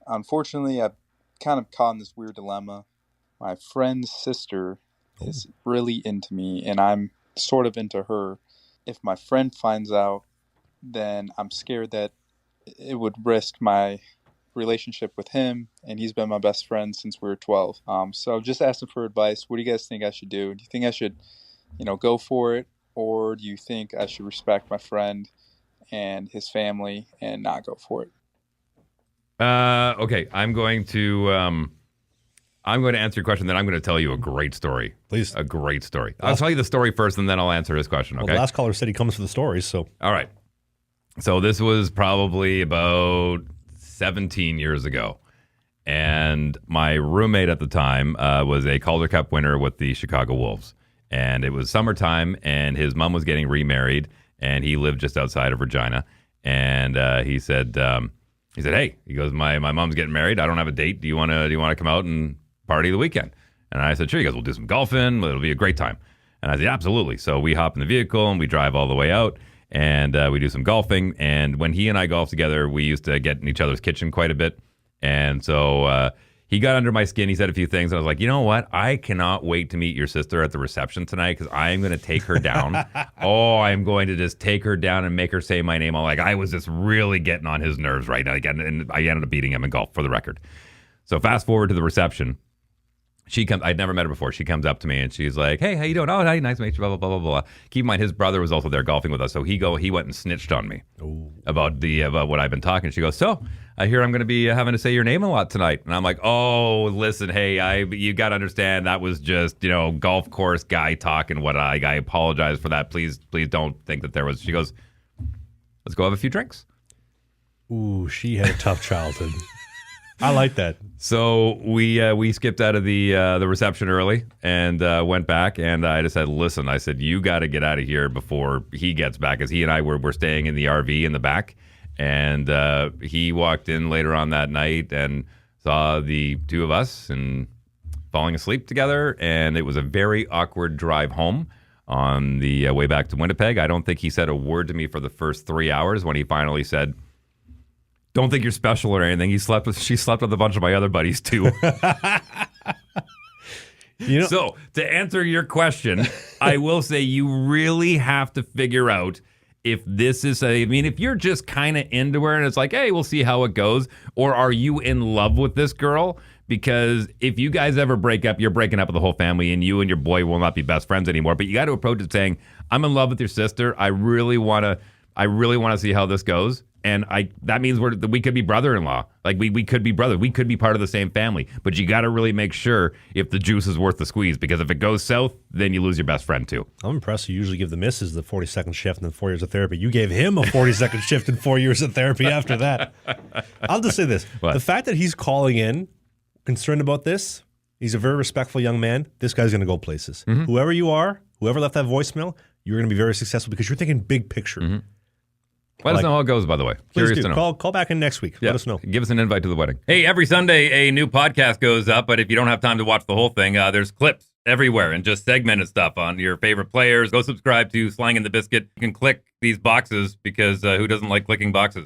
unfortunately, I've kind of caught in this weird dilemma. My friend's sister is really into me, and I'm sort of into her. If my friend finds out, then I'm scared that it would risk my relationship with him, and he's been my best friend since we were 12. So just asking for advice. What do you guys think I should do? Do you think I should, go for it, or do you think I should respect my friend and his family and not go for it? Okay, I'm going to answer your question, then I'm going to tell you a great story. Please. A great story. I'll tell you the story first, and then I'll answer his question, okay? Well, the last caller said he comes for the stories, so. All right. So this was probably about 17 years ago. And my roommate at the time was a Calder Cup winner with the Chicago Wolves. And it was summertime, and his mom was getting remarried, and he lived just outside of Regina. And he said, hey, he goes, my mom's getting married. I don't have a date. Do you want to come out and party the weekend? And I said, sure. He goes, we'll do some golfing. It'll be a great time. And I said, absolutely. So we hop in the vehicle and we drive all the way out, and we do some golfing. And when he and I golfed together, we used to get in each other's kitchen quite a bit. And so he got under my skin. He said a few things. I was like, you know what? I cannot wait to meet your sister at the reception tonight, because I am going to take her down. I'm going to just take her down and make her say my name. I was just really getting on his nerves right now. And I ended up beating him in golf, for the record. So fast forward to the reception. She comes. I'd never met her before. She comes up to me and she's like, "Hey, how you doing? Oh, hi, nice to meet you." Blah blah blah blah blah. Keep in mind, his brother was also there golfing with us, so he went and snitched on me about what I've been talking. She goes, "So I hear I'm going to be having to say your name a lot tonight," and I'm like, "Oh, listen, hey, you got to understand that was just golf course guy talk and what I apologize for that. Please don't think that there was." She goes, "Let's go have a few drinks." Ooh, she had a tough childhood. I like that. So we skipped out of the reception early and went back, and I just said, listen, I said, you got to get out of here before he gets back, because he and I were staying in the RV in the back, and he walked in later on that night and saw the two of us and falling asleep together, and it was a very awkward drive home on the way back to Winnipeg. I don't think he said a word to me for the first 3 hours. When he finally said, "Don't think you're special or anything," she slept with a bunch of my other buddies too. So to answer your question, I will say you really have to figure out if this is if you're just kind of into her and it's like, hey, we'll see how it goes, or are you in love with this girl? Because if you guys ever break up, you're breaking up with the whole family, and you and your boy will not be best friends anymore. But you got to approach it saying, I'm in love with your sister. I really want to see how this goes. And that means we could be brother-in-law. Like, we could be brothers. We could be part of the same family. But you got to really make sure if the juice is worth the squeeze. Because if it goes south, then you lose your best friend, too. I'm impressed. You usually give the missus the 40-second shift and then 4 years of therapy. You gave him a 40-second shift and 4 years of therapy after that. I'll just say this. What? The fact that he's calling in, concerned about this, he's a very respectful young man. This guy's going to go places. Mm-hmm. Whoever you are, whoever left that voicemail, you're going to be very successful because you're thinking big picture. Mm-hmm. Let us know how it goes, by the way. Curious to know. Call back in next week. Yeah. Let us know. Give us an invite to the wedding. Hey, every Sunday, a new podcast goes up, but if you don't have time to watch the whole thing, there's clips everywhere and just segmented stuff on your favorite players. Go subscribe to Slang and the Biscuit. You can click these boxes because who doesn't like clicking boxes?